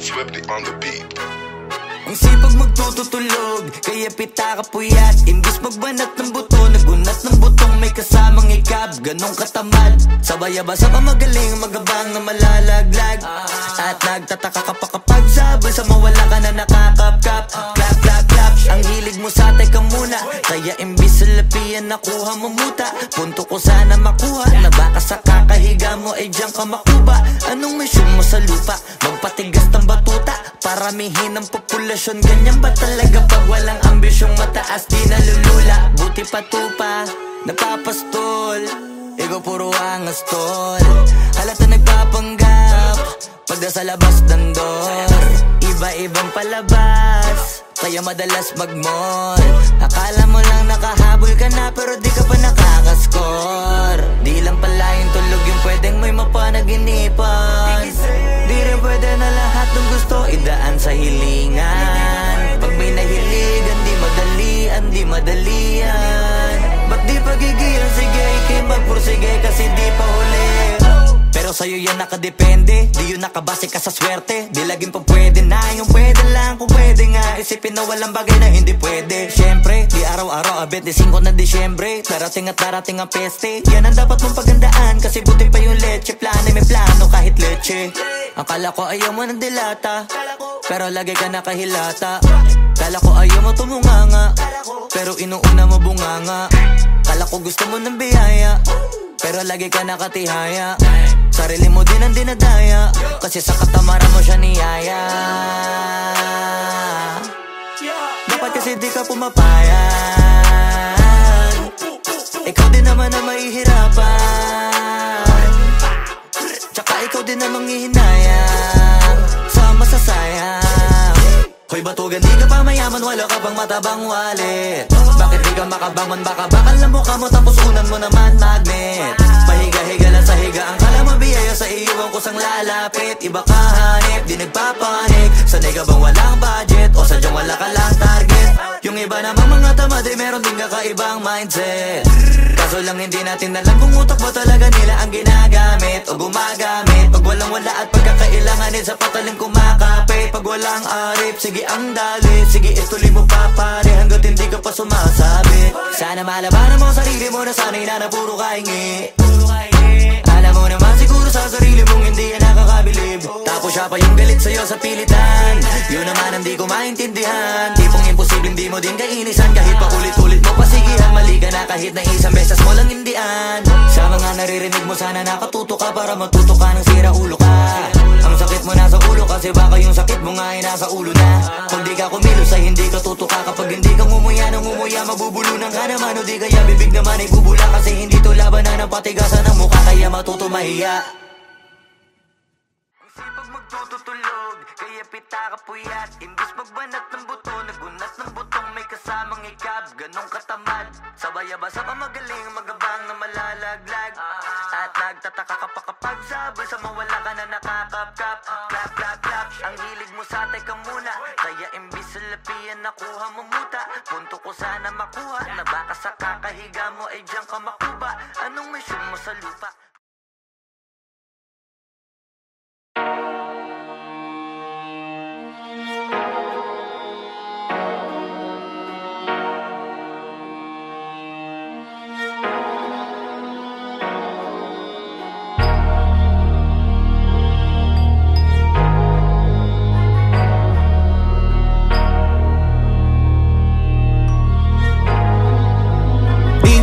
Swifty on the beat. Ang sipag magtututulog, kaya pita ka puyat. Imbis magbanat ng buto, nagunat ng butong may kasamang ikab. Ganong katamad, sabay-abasa ka magaling, magabang na malalaglag. At nagtataka ka pa kapag sabay sa mawala ka na nakakapkap. Clap, clap, clap, ang hilig mo sa teka muna. Kaya imbis sa lapian nakuha mo muta. Punto ko sana makuha, na baka sa kakahiga mo ay diyan ka makuba. Anong mission mo sa lupa? Magpatigas ng batuta, paramihin ang populasyon. Ganyan ba talaga pag walang ambisyong mataas? Di nalulula, buti patupa, napapastol. Ikaw puro angas tol, halata nagpapanggap pag nasa labas ng door. Iba-ibang palabas, kaya madalas mag-mall. Akala mo lang nakahabol ka na, pero di ka pa nakakascore. Di lang pala yung tulog yung pwedeng may mapanaginipan. Di rin pwede na lahat ng gusto idaan sa hilingan. Pag may nahiligan, di madalian, di madalian. Ba't di pagigilan, sige, ikay magpursige kasi di pa huli. Pero sa'yo yan nakadepende, di yun nakabase ka sa swerte. Di laging pa pwede na, yung pwede lang kung pwede nga. Isipin na walang bagay na hindi pwede. Siyempre, di araw-araw, 25 na Disyembre. Darating at darating ang peste, yan ang dapat mong pagandaan. Kasi buti pa yung leche, plano may plano kahit leche. Akala ko ayaw mo ng dilata, pero lagi ka nakahilata. Kala ko ayaw mo tumunganga, pero inuuna mo bunganga. Kala ko gusto mo ng biyaya, pero lagi ka nakatihaya. Sarili mo din ang dinadaya, kasi sa katamaran mo siya niyaya. Dapat kasi di ka pumapayag, ikaw din naman na mahihirapan. Tsaka ikaw din namang hihinayang sa masasayang. Hoy batugan, di ka pa mayaman, wala ka pang matabang wallet. Bakit di ka makabangon, baka bakal na mukha mo tapos unan mo naman magnet. Pahiga-higa lang sa higa, ang kala mabiyaya sa iyo ang kusang lalapit. Iba ka hanip, di nagpapanik. Sanay ka bang walang budget o sadyang wala ka lang target? Yung iba namang mga tamad ay meron din kakaibang mindset. Kaso lang hindi natin alam kung utak ba talaga nila ang ginagamit o gumagamit. Pag walang wala at pagkakailanganin sa patalim kumakapit. Pag walang arip, sige ang dali, sige ituloy mo pa pare hanggat hindi ka pa sumasabi. Sana malabanan mo sarili mo na sana'y na puro kahingi. Alam mo naman siguro sa sarili mong hindi yan nakakabilib. Tapos siya pa yung galit sa'yo sa pilitan. Yun naman ang di ko maintindihan. Tipong imposible hindi mo din kainisan. Kahit pa ulit-ulit mo pasigihan, mali ka na kahit na isang beses mo lang hindian. Sa mga naririnig mo sana nakatuto ka para matuto ka ng sira ulo ka. Ang sakit mo nasa ulo kasi baka yung sakit mo nga ay nasa ulo na. Kung di ka kumilos ay hindi ka tutuka. Kapag hindi ka ngumuya ng ngumuya, mabubulunan ka naman. O di kaya bibig naman ay bubula, kasi hindi to labanan ng patigasan ng mukha, kaya matuto mahiya. Ang sipag magtututulog, kaya pita ka puyat. Imbis magbanat ng buto, nagunat ng butong may kasamang ikab. Ganong katamad, sabay-abasa ka magaling, magabang na malalaglag. At nagtataka ka pa kapag sabay sa mawala ka na nakakapkap. Clap, clap, clap, ang hilig mo sa teka muna. Kaya imbis sa lapian nakuha mo muta. Punto ko sana makuha, na baka sa kakahiga mo ay diyan ka makuba. Anong mission mo sa lupa?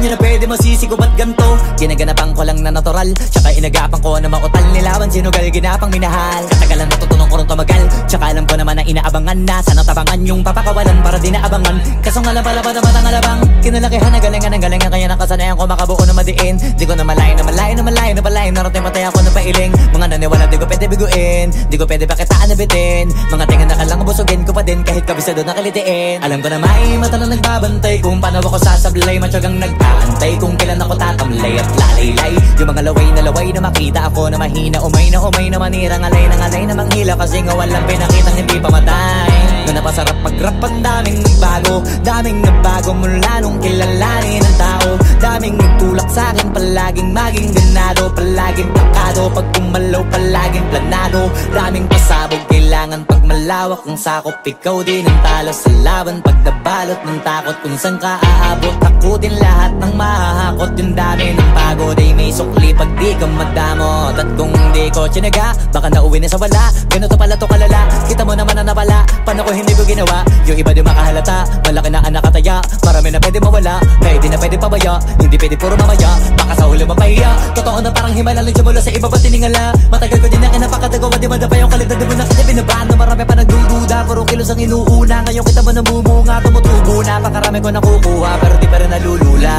Na pwede masisig ko ba't ganto? Ginaganapan ko lang na natural, tsaka inagapan ko na mautal. Nilawan sinugal, ginapang minahal. Katagalan natutunan ko rin tumagal, tsaka alam ko naman na inaabangan na. Sana tabangan yung papakawalan para di naabangan. Kaso nga lang pala ba naman ang alabang kinalakihan na galingan ng galingan, kaya nakasanayan ko makabuo na madiin. Di ko na malayo na malayo na malayo na palayo. Narating matay ako na pailing. Mga naniwala di ko pwede biguin, di ko pwede pakitaan na bitin. Mga tingan na kalang busugin ko pa din kahit kabisado na kalitiin. Alam ko na may mata na nagbabantay kung paano ako sasablay. Matyagang nagpaantay kung kailan ako tatamlay at lalaylay. Yung mga laway na makita ako na mahina. Umay na manirang alay ng alay na manghila, kasi nga walang pinakitang hindi pamatay. Na napasarap pag-rap, ang daming nagbago. Daming nagbago mula nung kilalanin ang tao. Daming nagtulak sa'kin, palaging maging ganado. Palaging pakado, pag kumalaw palaging planado. Daming pasabog, kailangan pag malawak ang sakop. Ikaw din ang talo sa laban, pag nabalot ng takot. Kung saan ka aabot, ako din lahat ng mahahakot. Yung dami ng pagod ay may sukli pag di ka madamot. At kung di ko tsinaga, baka nauwi na sa wala. Ganito pala to kalala, kita mo naman na napala. Paano ko hindi ko ginawa, yung iba di makahalata. Malaki na ang nakataya, marami na pwede mawala. Kaya di na pwede pabaya, hindi pwede puro mamaya. Baka sa huli mapahiya, totoo na parang himala lang simula sa iba ba tiningala. Matagal ko din na kinapakatagawa, di ba na pa yung kalidad mo na kasi binabaan. Na marami pa nagdududa, puro kilos ang inuuna. Ngayon kita mo namumunga, tumutubo na. Pakarami ko nakukuha, pero di pa rin nalulula.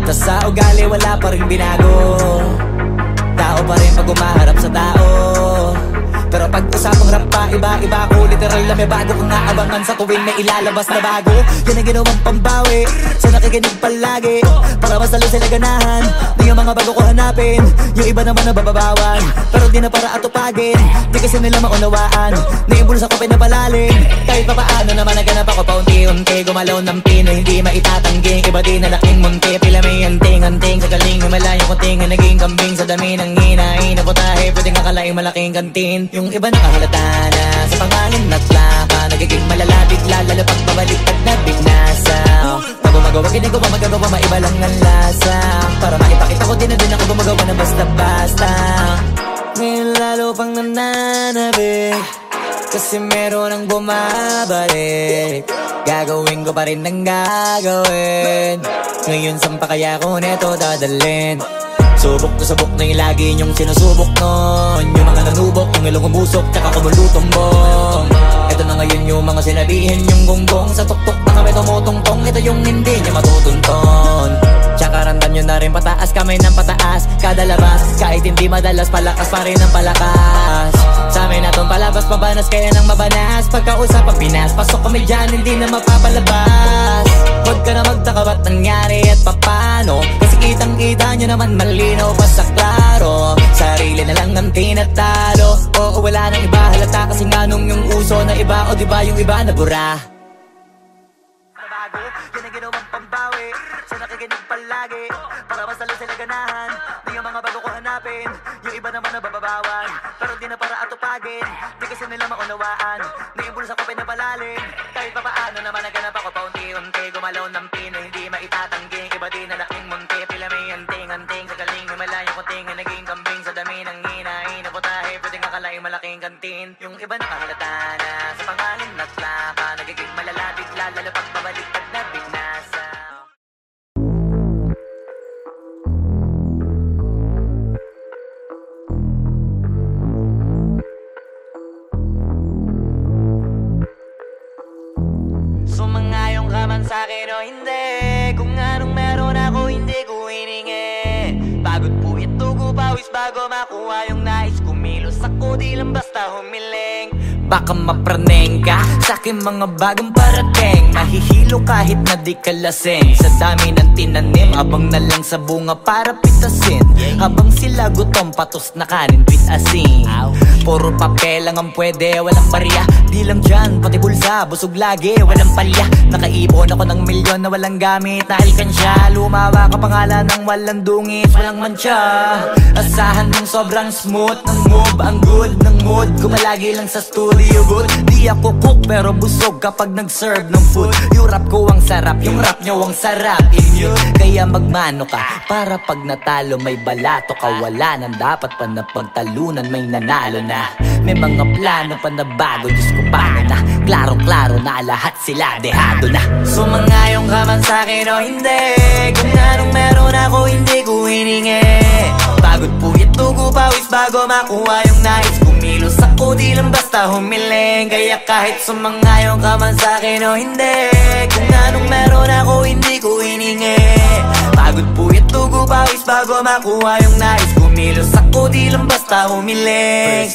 Tas sa ugali wala pa rin binago. Tao pa rin pag umaharap sa tao. Pero pag usapang rap pa, iba-iba ko. Literal na may bago kong naabangan sa tuwing may ilalabas na bago. Yan ang ginawang pambawi sa nakikinig palagi, para mas lalo sila ganahan na yung mga bago ko hanapin. Yung iba naman na bababawan, pero di na para atupagin. Di kasi nila maunawaan na yung bulsa ko pinapalalim. Kahit pa paano naman naganap ako paunti-unti. Gumalaw ng pino, hindi maitatangging. Iba din na laking munti, pila may hanting-hanting. Sa galing humalayo kunting ang naging kambing. Sa dami ng hinahin na putahe, pwedeng akalaing malaking kantin. Yung iba nakahalata na sa pangalan na tlaka. Nagiging malala bigla, lalo pag pabaliktad na bignasa. Pag gumagawa, ginagawa, magagawa, maiba lang ang lasa. Para maipakita ko din na din ako gumagawa na basta-basta. Ngayon lalo pang nananabik, kasi meron ang bumabalik. Gagawin ko pa rin ang gagawin. Ngayon saan pa kaya ko neto dadalhin? Subok na yung lagi niyong sinusubok nun. Yung mga nanubok, yung ilong umusok, tsaka kumulutong bong. Ito na ngayon yung mga sinabihin yung gonggong. Sa tuktok na kami tumutungtong, ito yung hindi niya matutunton. Tsaka randan nyo na rin pataas, kamay ng pataas. Kada labas, kahit hindi madalas, palakas pa rin ang palakas. Sa amin na tong palabas, mabanas kaya nang mabanas. Pagkausap ang Pinas, pasok kami dyan, hindi na mapapalabas. Huwag ka na magtaka ba't nangyari at papano, kasi kitang-kita nyo naman malinaw pa sa klaro. Sarili na lang ang tinatalo. Oo, wala nang iba halata, kasi nga nung yung uso na iba. O diba yung iba na bura. Nabago, yan ang ginawang pambawi sa nakikinig palagi, para mas lalo sila ganahan na yung mga bago ko hanapin. Yung iba naman na bababawan, pero di na para atupagin. Di kasi nila maunawaan na yung bulsa ko pinapalalim. Kahit pa paano naman naganap ako paunti-unti. Gumalaw ng pino, hindi maitatangging. Iba din na laking munti, pila may hanting-hanting. Sa galing humalayo kunting ang naging kambing. Sa dami ng hinahin na putahe, pwedeng akalaing malaking kantin. Yung iba nakahalata na sa pangalan na tlaka. Nagiging malala bigla, lalo pag pabaliktad na bignasa. Sumangayong ka man sa'kin o hindi, kung anong meron ako hindi ko hiningi. Pagod po ito ko pawis bago makuha yung nais. Kumilos ako di lang basta humiling. Baka mapraneng ka sa'kin mga bagong parating. Mahihilo kahit na di ka lasing. Sa dami ng tinanim, abang na lang sa bunga para pitasin. Habang sila gutom, patos na kanin with asin. Puro papel lang ang pwede, walang barya. Di lang dyan, pati bulsa, busog lagi, walang palya. Nakaipon ako ng milyon na walang gamit na alkansya. Lumawa ka pangalan ng walang dungis, walang mancha. Asahan ng sobrang smooth ng move, ang good ng mood. Kumalagi lang sa studio booth. Di ako cook pero busog kapag nag-serve ng food. Yung rap ko ang sarap, yung rap nyo ang sarap. Immune, kaya magmano ka para pag natalo may balato ka. Wala nang dapat pa na pagtalunan, may nanalo na. May mga plano pa na bago, Diyos ko paano na. Klarong-klaro na lahat sila dehado na. Sumangayong ka man sa'kin o hindi, kung anong meron ako hindi ko hiningi. Pagod po ito ko pawis bago makuha yung nais. Kumilos ako di lang basta humiling. Kaya kahit sumangayong ka man sa'kin o hindi, kung anong meron ako hindi ko hiningi. Pagod po ito ko pawis bago makuha yung nais. Kumilos ako di lang basta humiling.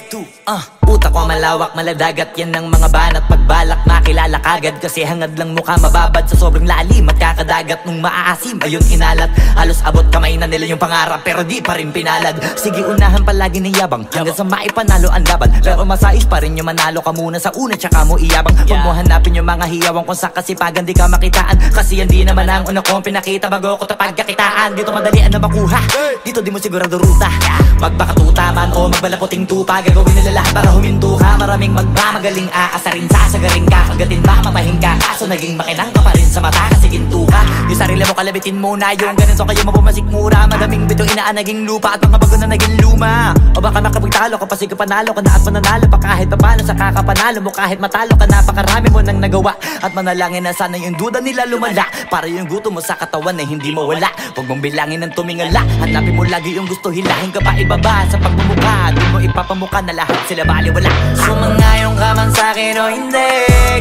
utak ko malawak, maladagat. Yan ang mga banat pagbalak, makilala kagad. Kasi hangad lang mukha mababad sa sobrang lalim at kakadagat. Nung maaasim, ayun inalat. Halos abot kamay na nila yung pangarap, pero di pa rin pinalad. Sige unahan palagi ng yabang, hanggang sa maipanalo ang laban. Pero masais pa rin yung manalo ka muna sa una, tsaka mo iyabang. Huwag mo hanapin yung mga hiyawang kung sa kasipagan di ka makitaan. Kasi yan di naman ang una kong pinakita bago ko tapagkakitaan. Dito madalian na makuha, dito di mo sigurado ruta. Magpakatuta man o magbalaputing tupa, gagawin nila lahat para huminto ka. Maraming magmamagaling aasarin, sasagaring ka, kagatin mamamahing ka. Kaso naging makinang ka pa rin sa mata kasi ginto ka. Yung sarili mo kalabitin muna, yung ganito kayo mapumasik mura. Madaming bito inaan naging lupa at mga bago na naging luma. O baka makapagtalo ka pa, sige panalo ka na at mananalo pa kahit papano sa kakapanalo mo. Kahit matalo ka, napakarami mo nang nagawa. At manalangin na sana yung duda nila lumala, para yung gutom mo sa katawan ay hindi mawala. Huwag mong bilangin ng tumingala, hanapin mo lagi yung gusto, hilahin ka pa ibaba. Sa pagmumukha, di mo ipapamuka na lahat sila baliwala. Sumangayon ka man sa'kin o hindi,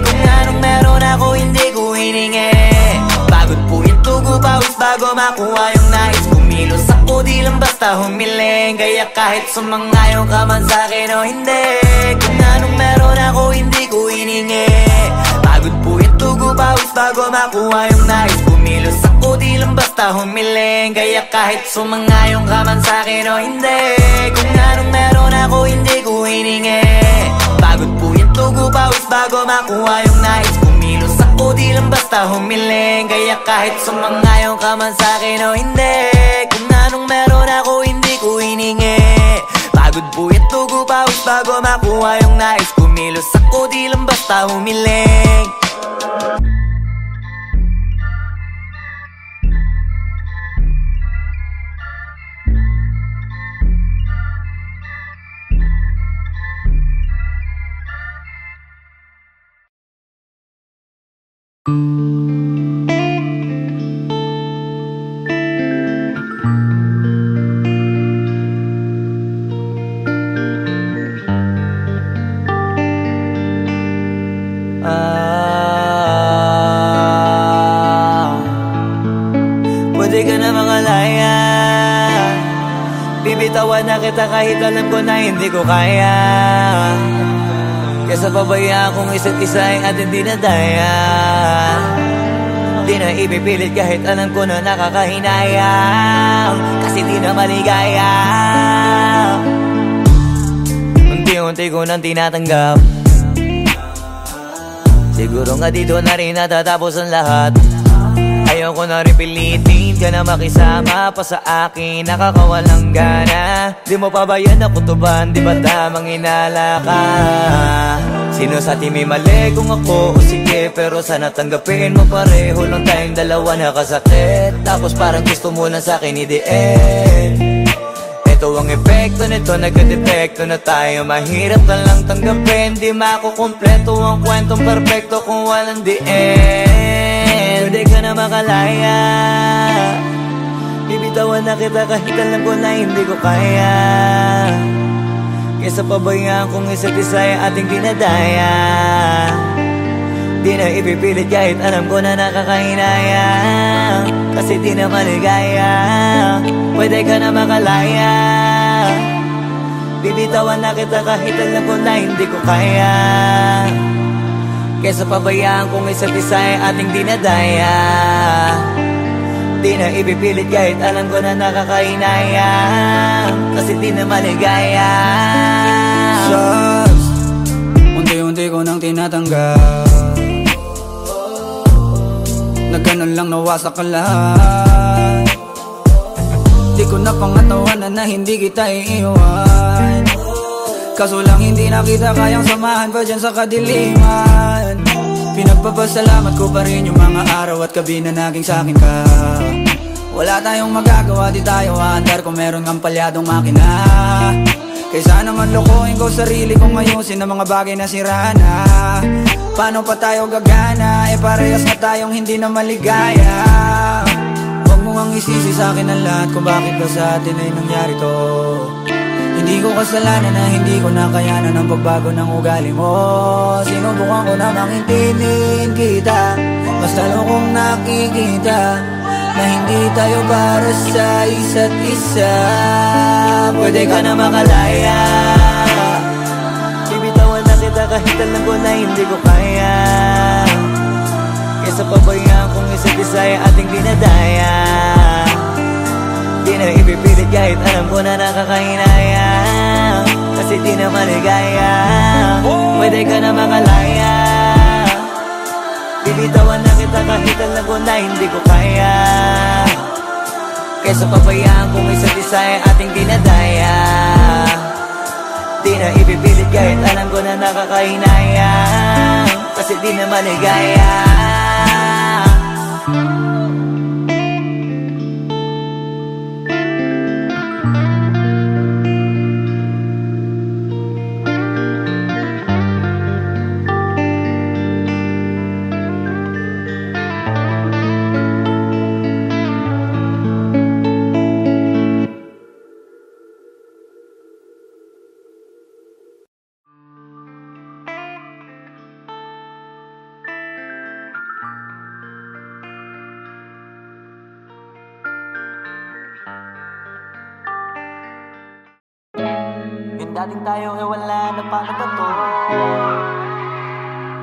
kung anong meron ako hindi ko hiningi. Pagod po itugo pawis bago makuha yung nais. Kumilos ako di lang basta humiling. Kaya kahit sumangayon ka man sa'kin o hindi, kung anong meron ako hindi ko hiningi. Pagod po itugo pawis bago makuha yung nais. Kumilos ako di lang basta humiling. Kaya kahit sumangayon ka man sa'kin o hindi, kung anong meron ako hindi ko hiningi. Pagod po itugo pawis bago makuha yung nais. Kumilos ako di lang basta humiling. Kaya kahit sumangayon ka man sa'kin o hindi, kung anong meron ako hindi ko hiningi. Pagod po itugo pawis bago makuha yung nais. Kumilos ako di lang basta humiling. Pwede ka na mangalaya, bibitawan na kita kahit alam ko na hindi ko kaya. Kesa pabaya kung isa't isa ay ating dinadaya. Di na ipipilit kahit alam ko na nakakahinayang, kasi di na maligaya. Unti-unti ko nang tinatanggap, siguro nga dito na rin natatapos ang lahat. Ayoko na rin pilitin ka na makisama pa sa akin, nakakawalang gana. Di mo pa ba yan nakutuban, di ba tamang inala ka? Sino sa atin may mali kung ako o sige, pero sana tanggapin mo pareho lang tayong dalawa nakasakit. Tapos parang gusto mo lang sa akin i-end. Ito ang epekto nito, nagka-depekto na tayo. Mahirap na lang tanggapin, di makukumpleto ang kwentong perfecto kung walang the end. Pwede ka na makalaya, bibitawan na kita kahit alam ko na hindi ko kaya. Kesa pabayaan kung isa't isa ay ating dinadaya. Di na ipipilit kahit alam ko na nakakahinaya, kasi di na maligaya. Pwede ka na makalaya, bibitawan na kita kahit alam ko na hindi ko kaya. Kesa pabayaan kung isa't isa ay ating dinadaya. Di na ipipilit kahit alam ko na nakakahinaya, kasi di na maligaya. Just unti-unti ko nang tinatanggap, na ganun lang nawasak ka lahat. Di ko na pangatawanan na hindi kita iiwan, kaso lang hindi na kita kayang samahan pa dyan sa kadiliman. Pinagpapasalamat ko pa rin yung mga araw at gabi na naging sa'kin ka. Wala tayong magagawa, di tayo aandar kung meron kang palyadong makina. Kaysa naman lokohin ko sarili kong ayusin ang mga bagay na sira na. Paano pa tayo gagana, parehas na tayong hindi na maligaya. Huwag mo ang isisi sa'kin ang lahat kung bakit ba sa atin ay nangyari to. Hindi ko kasalanan na hindi ko nakayanan ang pagbago ng ugali mo. Sinubukan ko na maintindihin kita, mas lalo kong nakikita na hindi tayo para sa isa't isa. Pwede ka na makalaya, tisay ating dinadaya. Di na ipipilit kahit alam ko na nakakahinaya, kasi di na maligaya. Pwede ka na makalaya, bibitawan na kita kahit alam ko na hindi ko kaya. Kesa pabayaan kung isa't isa ay ating dinadaya. Di na ipipilit kahit alam ko na nakakahinaya, kasi di na maligaya. Dating tayo ay wala na paano ba to?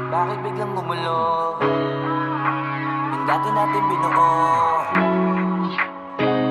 Bakit biglang gumulo? Yung dati natin binuo,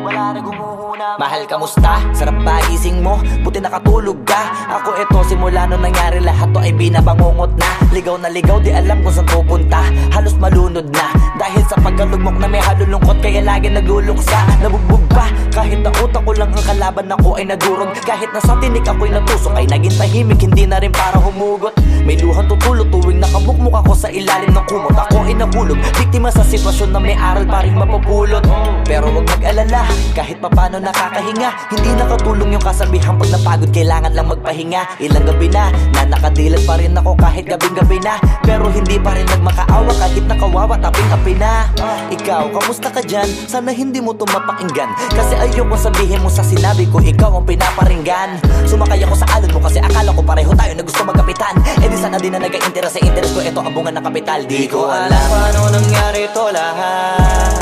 wala na gumuhuna. Mahal, kamusta? Sarap ba gising mo? Buti nakatulog ka. Ako eto, simula nung nangyari lahat to ay binabangungot na. Ligaw na ligaw, di alam kung saan pupunta. Halos malunod na dahil sa pagkalugmok na may halulungkot, kaya lagi nagluluksa. Nabugbog pa kahit na utak ko lang ang kalaban, ako ay nagurog. Kahit na sa tinik ako'y natusok, ay naging tahimik, hindi na rin para humugot. May luhang tutulog tuwing nakamukmuk ako sa ilalim ng kumot. Ako ay nahulog, biktima sa sitwasyon na may aral pa rin mapupulot. Pero wag mag-alala, kahit papano nakakahinga. Hindi nakatulong yung kasabihan, pag napagod kailangan lang magpahinga. Ilang gabi na nakadilat pa rin ako kahit gabing-gabi na, pero hindi pa rin nagmakaawa kahit nakawawa taping-api na. Ikaw, kamusta ka dyan? Sana hindi mo tumapakinggan, kasi ayoko sabihin mo sa sinabi ko ikaw ang pinaparinggan. Sumakay ako sa alon mo kasi akala ko pareho tayo na gusto magkapitan. Eh di sana din na nag-interest sa interest ko, ito ang bunga ng kapital. Di ko alam paano nangyari to lahat.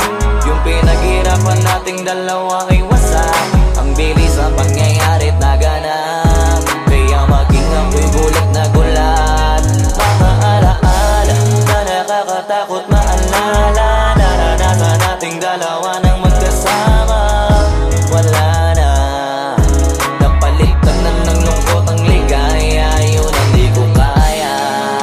Yung pinaghirapan nating dalawa ay wasak. Ang bilis ang pangyayari't naganap, kaya maging ako'y gulat na gulat. Mga alaala na nakakatakot maalala, naranasan nating dalawa nang magkasama. Wala na, napalitan na ng lungkot ang ligaya, yun ang di ko kaya.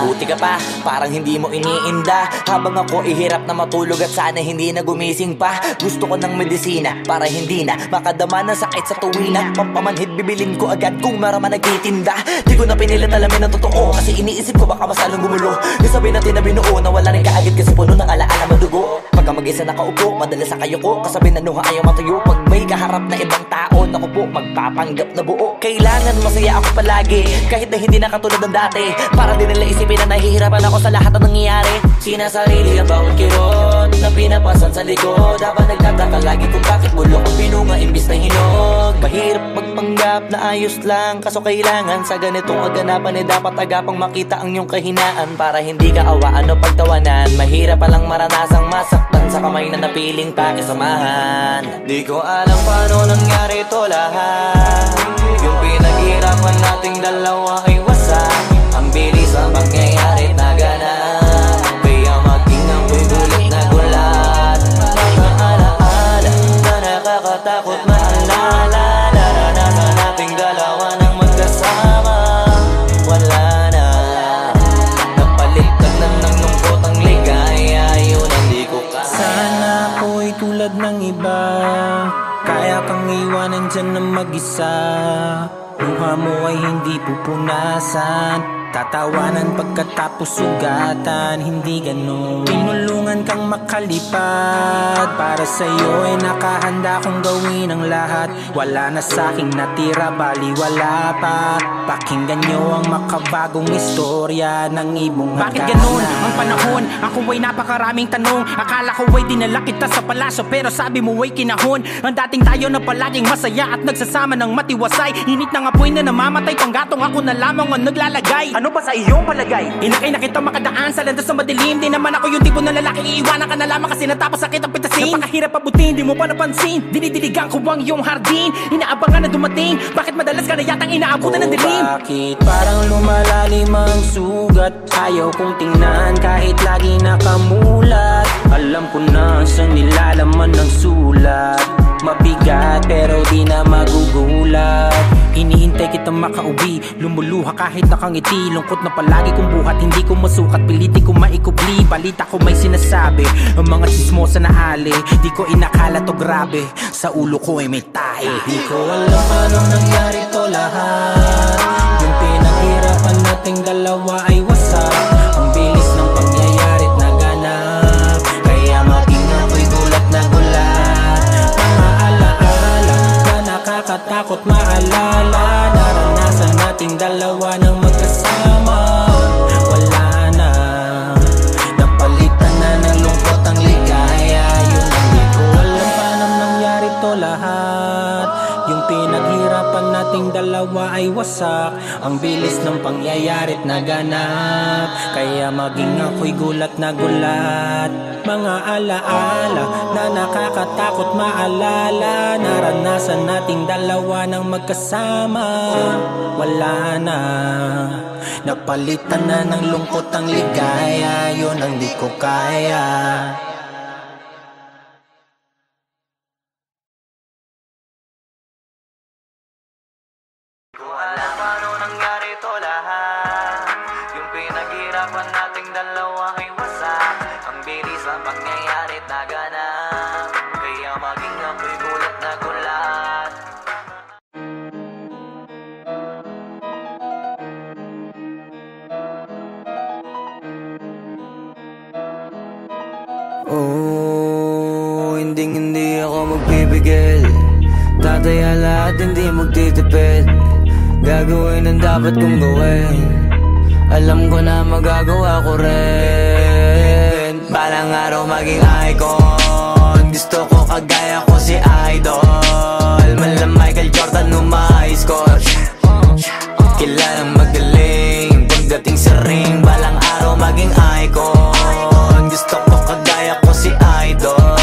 Buti ka pa, parang hindi mo iniinda, habang ako ihirap na matulog at sana hindi na gumising pa. Gusto ko ng medisina para hindi na makadama ng sakit sa tuwina. Pampamanhid bibilin ko agad kung marama nagtitinda. Di ko na pinilit alamin ang totoo, kasi iniisip ko baka mas lalong gumulo. Isabi natin na binuo na wala rin kaagad, kasi puno ng alaala madugo. Pagka mag-isa nakaupo, madalas sa kayo ko, kasabi na nuha ayaw matuyo. Pag may kaharap na ibang tao, naku po, magpapanggap na buo. Kailangan masaya ako palagi, kahit na hindi na katulad ng dati, para din nila isipin na nahihirapan ako sa lahat ng nangyayari. Sinasarili ang bawat kirot na pinapasan sa likod, habang nagtataka lagi kung bakit bulok ang pinunga imbis na hinog. Mahirap magpanggap na ayos lang, kaso kailangan sa ganitong kaganapan eh dapat agapang makita ang iyong kahinaan, para hindi ka awaan o pagtawanan. Mahirap palang maranasang masaktan sa kamay na napiling pakisamahan. Di ko alam paano nangyari to lahat. Yung pinaghirapan nating dalawa ay wasak. Ang bilis ang pangyayari naganap, kaya maging ako'y gulat na gulat. Mga alaala na nakakatakot maalala, naranasan nating dalawa nang magkasama. Wala na, napalitan na ng lungkot ang ligaya, yun ang di ko kaya. Sana ako'y tulad ng iba, kaya kang iwanan dyan ng mag-isa. Luha mo ay hindi pupunasan, tatawanan pagkatapos sugatan, hindi ganon. Tinulungan kang makalipad, para sa'yo ay nakahanda kong gawin ang lahat. Wala na sa'king natira, bali wala pa. Pakinggan nyo ang makabagong istorya ng ibong hagana. Bakit ganon ang panahon? Ako ay napakaraming tanong. Akala ko ay dinala kita sa palasyo, pero sabi mo ay kinahon. Ang dating tayo na palaging masaya at nagsasama ng matiwasay. Init ng apoy na namamatay, panggatong ako na lamang ang naglalagay. ano ba sa iyong palagay? Inakay na kita makadaan sa landas na madilim. Di naman ako yung tipo na lalaki, iiwanan ka na lamang kasi natapos sakit ang pitasin. Napakahirap pabutin, di mo pa napansin. Dinidiligan ko ang iyong hardin, inaabangan na dumating. Bakit madalas ka na yatang inaabutan ng dilim? Bakit parang lumalalim ang sugat? Ayaw kong tingnan kahit lagi nakamulat. Alam ko na sa nilalaman ng sulat. Mabigat pero di na magugulat. Hinihintay kitang makauwi, lumuluha kahit nakangiti. Lungkot na palagi kong buhat, hindi ko masukat. Piliti ko maikubli, balita ko may sinasabi. Ang mga chismosa na ali, di ko inakala to grabe. Sa ulo ko ay may tahi. Di ko alam paano nangyari to lahat. Yung pinaghirapan nating dalawa ay wasak. Ang bilis ng pangyayari't naganap, kaya maging ako'y gulat na gulat. Mga alaala na nakakatakot maalala. Naranasan nating dalawa ng magkasama. Wala na, napalitan na ng lungkot ang ligaya. Yun ang di ko alam paano nangyari to lahat. Yung pinaghirapan nating dalawa ay wasak. Ang bilis ng pangyayari't naganap, kaya maging ako'y gulat na gulat. Mga alaala na nakakatakot maalala. Naranasan nating dalawa ng magkasama. Wala na, napalitan na ng lungkot ang ligaya. Yun ang di ko kaya. Alam paano nangyari to lahat. Yung pinaghirapan nating dalawa ay wasak. Ang bilis ang pangyayarit naganap, kaya maging ako'y gulat na gulat. Oh, hindi ako magpipigil. Tataya lahat, hindi magtitipid. Gagawin ang dapat kong gawin. Alam ko na magagawa ko rin. Balang araw maging icon. Gusto ko kagaya ko si Idol. Malam Michael Jordan umay score. Kilalang magaling pagdating sa ring. Balang araw maging icon. Gusto ko kagaya ko si Idol.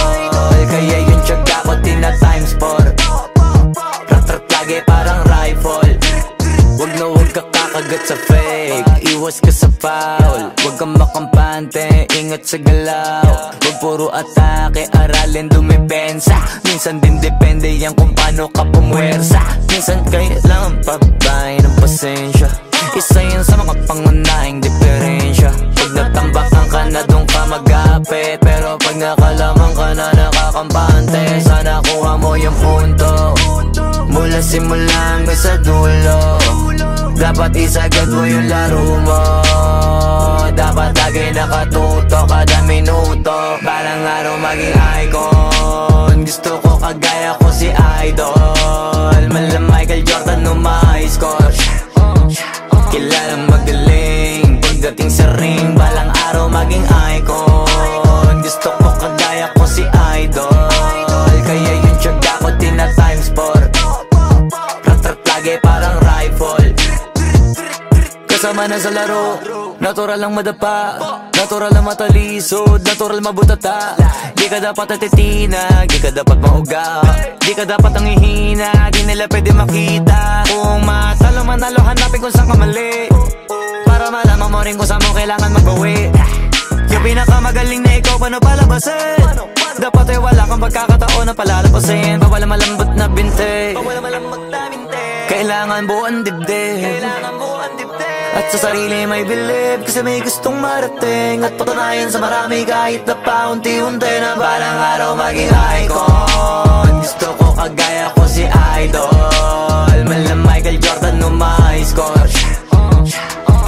Kaya yung tiyaga ko tina times 4. Rat-rat lagi parang rifle. Wag na wag ka kakagat sa fake. Iwas ka sa foul. Wag kang makampante, ingat sa galaw. Wag puro atake, aralin dumipensa. Minsan din depende yan kung paano ka pumwersa. Minsan kailangan pabay ng pasensya. Isa yan sa mga pangunahing diferensya. Pag natambakan ka na doon ka magapit, pero pag nakalaman ka na nakakampante, sana kuha mo yung punto. Mula simula hanggang sa dulo, dapat isagad mo yung laro mo. Dapat lagi nakatuto kada minuto. Balang araw maging icon. Gusto ko kagaya ko si Idol. Malam Michael Jordan umay score. Kilalang magaling pagdating sa ring. Balang araw maging icon. Gusto ko kagaya ko si Idol. Kaya yung tiyaga ko tina times 4. Rat-rat lagi parang rifle. Kasama na sa laro, natural lang madapa, natural lang matalisod, natural mabutata. Di ka dapat natitinag, di ka dapat mauga, di ka dapat ang ihina, di nila pwede makita. Kung matalo manalo, hanapin kung saan ka mali, para malaman mo rin kung saan mo kailangan magbawi. Yung pinakamagaling na ikaw, paano palabasin? Dapat ay wala kang pagkakataon na palalapasin. Bawal malambot na binte, kailangan buuan dibdib. At sa sarili may believe, kasi may gustong marating. At patunayan sa marami kahit na paunti-unti, na balang araw maging icon. Gusto ko kagaya ko si Idol. Malam Michael Jordan umay score.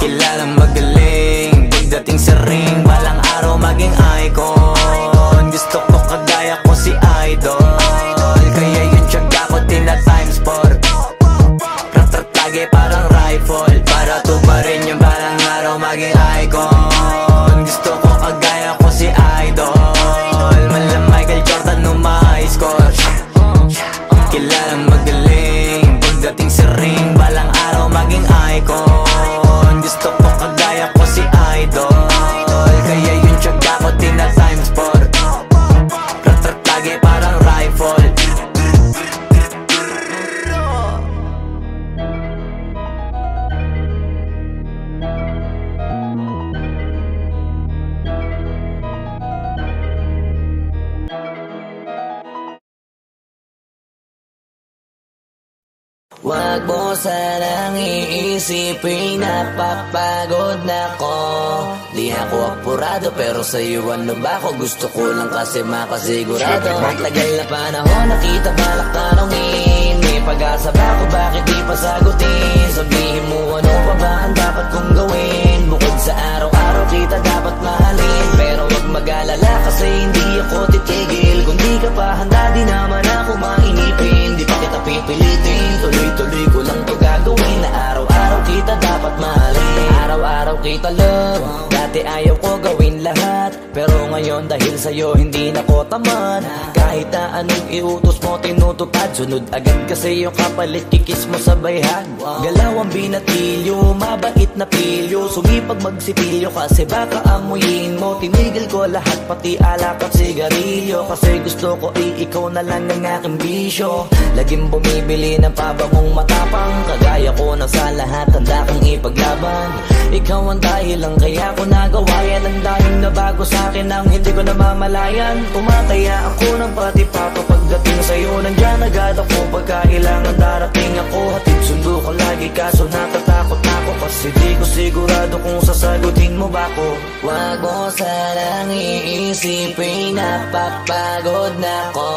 Kilalang magaling pagdating sa ring. Balang araw maging icon. Gusto ko kagaya ko si Idol. Kaya yung tiyaga ko tina times 4. Rat-rat lagi parang rifle. Para tuparin yung balang araw maging icon. Gusto ko kagaya ko si Idol. Malam Michael Jordan umay score. Kilalang magaling pagdating sa ring. Balang araw maging icon. Gusto ko Wag mo sanang iisipin napapagod na ko. Di ako apurado pero sa'yo ano ba ako? Gusto ko lang kasi makasigurado. Matagal na panahon nakita balak tanongin, may pag-asa ba ako bakit di pa sagutin? Sabihin mo ano pa ba ang dapat kong gawin? Bukod sa araw-araw kita dapat mahalin, pero wag mag-alala kasi hindi ako titigil. Kung di ka pa handa di naman ako mainipin. Di pa kita pipilitin, tuloy-tuloy ko lang to gagawin. Na araw-araw kita dapat mahalin, araw-araw kita love. Dati ayaw ko gawin lahat, pero ngayon dahil sa'yo hindi na ko tamad. Kahit na anong iutos mo tinutupad, sunod agad kasi yung kapalit kikis mo sa bayhag. Galaw ang binatilyo, mabait na pilyo, sumipag magsipilyo kasi baka amuyin mo. Tinigil ko lahat pati alak at sigarilyo, kasi gusto ko ikaw na lang ang aking bisyo. Laging bumibili ng pabangong matapang, kagaya ko na sa lahat handa kang ipaglaban. Ikaw ang dahilan kaya ko nagawa yan, ang daming nabago sa'kin ang hindi ko namamalayan. Tumataya ako ng pati-pato pagdating sa'yo, nandyan agad ako pagkailangan darating ako. Hatid sundo ko lagi kaso natatakot ako, kasi di ko sigurado kung sasagutin mo ba ko. Wag mo sanang iisipin napapagod na ko.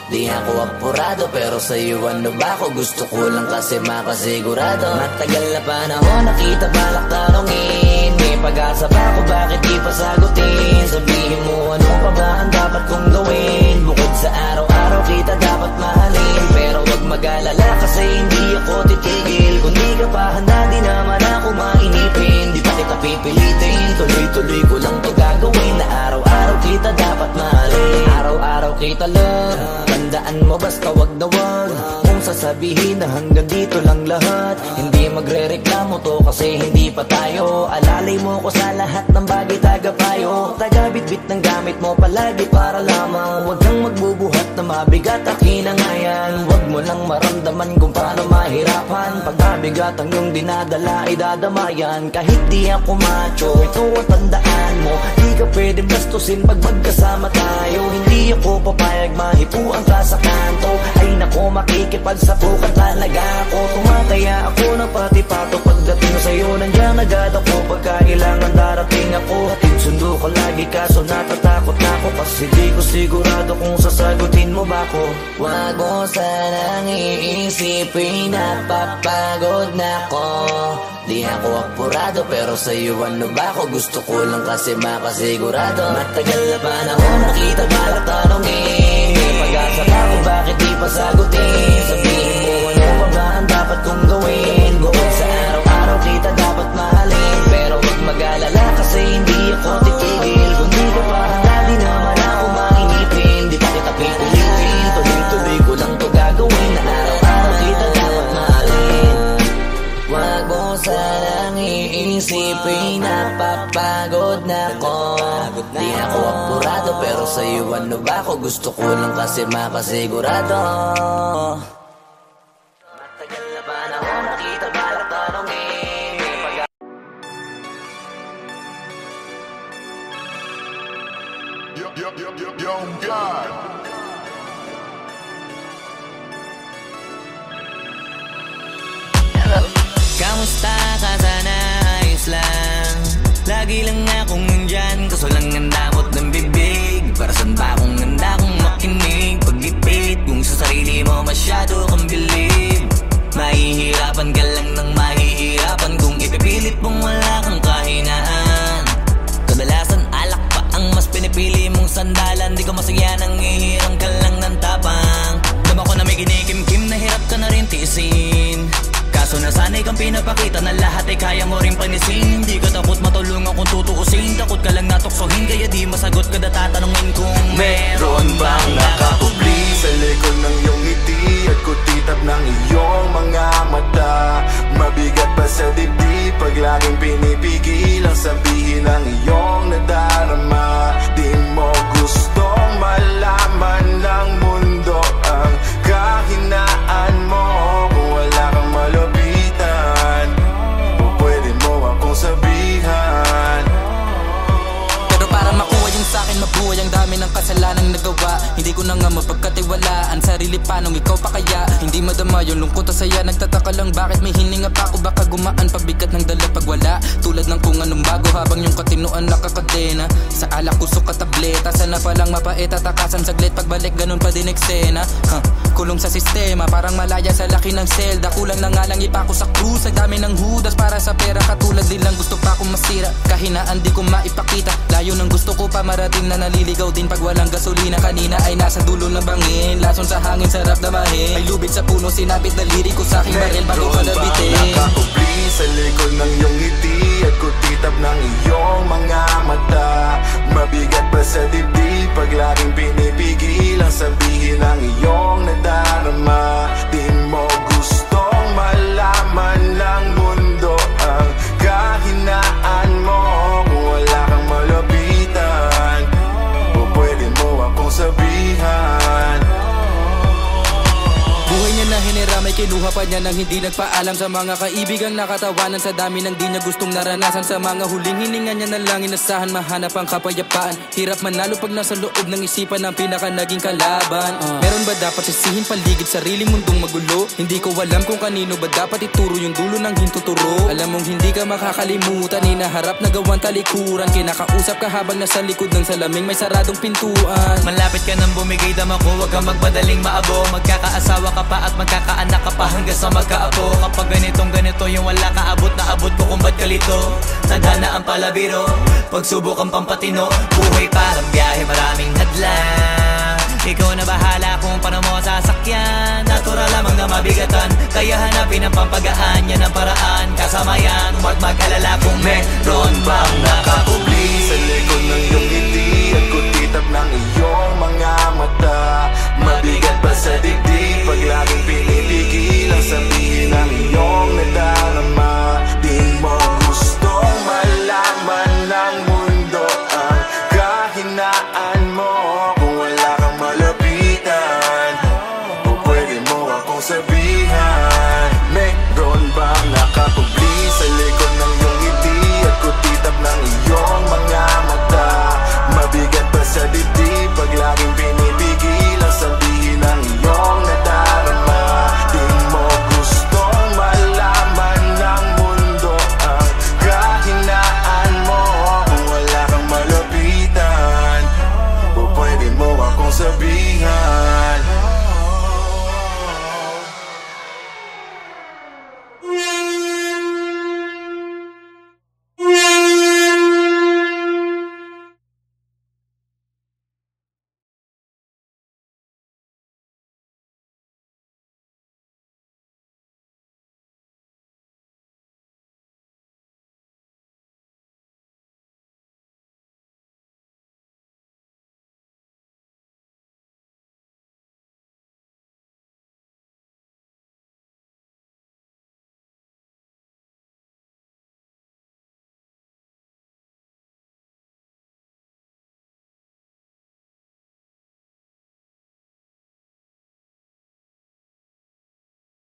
Di ako apurado pero sa'yo ano ba ako? Gusto ko lang kasi makasigurado. Matagal na panahon nakita balak tanongin, may pag-asa ba ako bakit di pa sagutin? Sabihin mo ano pa ba ang dapat kong gawin? Bukod sa araw-araw kita dapat mahalin, pero wag mag-alala kasi hindi ako titigil. Kung di ka pa handa di naman ako mainipin. Di pa kita pipilitin, tuloy-tuloy ko lang to gagawin. Na araw-araw kita dapat mahalin, araw-araw kita love. Tandaan mo basta wag na wag kung sasabihin na hanggang dito lang lahat. Hindi magre-reklamo to kasi hindi pa tayo. Alalay mo ko sa lahat ng bagay tagapayo. Tagabitbit ng gamit mo palagi para lamang. Huwag kang magbubuhat na mabigat akin ang ayan. Huwag mo lang maramdaman kung paano mahirapan. Pag mabigat ang iyong dinadala ay dadamayan. Kahit di ako macho, ito ang tandaan mo. Di ka pwede bastusin pag magkasama tayo. Hindi ako papayag mahipuan ka sa kanto. Ay nako makikipagsapukan talaga ako. Tumataya ako ng pati-pato pagdating sa'yo, nandyan agad ako pagkailangan darating ako. Hatid sundo ko lagi kaso natatakot na ako, kasi di ko sigurado kung sasagutin mo ba ko. Wag mo sanang iisipin napapagod na ko. Di ako apurado pero sa'yo ano ba ako? Gusto ko lang kasi makasigurado. Matagal na panahon nakita balak tanongin, may pag-asa ba ako bakit di pa sagutin? Sabihin mo ano pa ba ang dapat kong gawin? Bukod sa araw-araw kita dapat mahalin, pero wag mag-alala kasi hindi ako titigil. Kung di ka pa handa di naman ako mainipin. Di pa kita pipilitin, tuloy-tuloy ko lang to gagawin. Na araw-araw kita dapat mahalin. Wag mo sanang iisipin napapagod na ko. Di ako apurado pero sa'yo ano ba ako? Gusto ko lang kasi makasigurado. Matagal na panahon nakita balak tanongin, may pag- Yo, God. Kamusta ka sana? Ayos lang. Lagi lang akong nandyan, kaso lang ang damot ng bibig. Para saan ba akong handa kong makinig? Pag-ipit kung sa sarili mo masyado kang bilib. Mahihirapan ka lang ng mahihirapan kung ipipilit mong wala kang kahinaan. Kadalasan alak pa ang mas pinipili mong sandalan. Di ko masaya nang ihirang ka lang ng tapang. Dama ko na may kinikimkim na hirap ka na rin tiisin. Kaso nasanay kang pinapakita na lahat ay kaya mo rin panisin. Hindi ka takot matulungan kung tutuusin. Takot ka lang natuksohin kaya di masagot ka na tatanungin kung meron bang nakapubli sa likod ng iyong ngiti at kutitap ng iyong mga mata. Mabigat pa sa dibdib pag laging pinipigil ang sabihin ng iyong nadarama. Di mo gustong malaman ng mundo ang kahinaan mo. Kung wala kang malapitan, o pwede mo akong sabihan. Pero para makuha yung sa'kin mabuhay ang dami ng kasalanang nagawa. Hindi ko na nga mapagkatiwalaan sarili paanong ikaw pa kaya. Hindi madama yung lungkot at saya. Nagtataka lang bakit may hininga pa ako. Baka gumaan pabigat ng dala pag wala. Tulad ng kung anong bago habang yung katinuan nakakadena. Sa alak kusok at tableta. Sana palang mapait at takasan saglit. Pagbalik ganun pa din eksena. Kulong sa sistema parang malaya sa laki ng selda. Kulang na nga lang ipako sa krus. Sa dami ng hudas para sa pera. Katulad nilang gusto pa akong masira. Kahinaan di ko maipakita. Layo ng gusto ko pa marating na naliligaw din pag walang gasolina. Kanina ay nasa dulo ng bangin. Lason sa hangin sarap damahin. May lubid sa puno sinapit daliri ko sa aking baril bago ka nabitin. Nakakubli sa likod ng iyong ngiti at kutitab ng iyong mga mata. Mabigat pa sa dibdib pag laging pinipigil ang sabihin ng iyong nadarama. Di mo gustong malaman ng mundo ang kahinaan mo. Kung wala kang malapitan o pwede mo akong sabihan. Buhay niya na hinira, may kinuha pa niya nang hindi nagpaalam sa mga kaibigang nakatawanan. Sa dami ng di niya gustong naranasan. Sa mga huling hininga niya na lang inasahan mahanap ang kapayapaan. Hirap manalo pag nasa loob ng isipan ng pinaka naging kalaban. Meron ba dapat sisihin paligid sariling mundong magulo? Hindi ko alam kung kanino ba dapat ituro yung dulo ng hintuturo. Alam mong hindi ka makakalimutan, hinaharap na gawang talikuran. Kinakausap ka habang nasa likod ng salaming may saradong pintuan. Malapit ka nang bumigay dama ko, wag kang magmadaling maabo. Magkakaasawa ka pa at magkakaanak ka pa hanggang sa magkaapo. Kapag ganito yung wala ka abot na abot ko kung ba't kalito. Tadhana ang palabiro, pagsubok ang pampatino. Buhay parang biyahe, maraming hadlang. Ikaw na bahala kung paano mo sasakyan. Natural lamang na mabigatan, kaya hanapin ang pampagaan. Yan ang paraan, kasama yan. Huwag mag-alala kung meron bang nakakubli sa likod ng iyong ngiti at kutitab ng iyong mga mata. Mabigat pa sa dibdib pag laging pinipigil ang sabihin ng iyong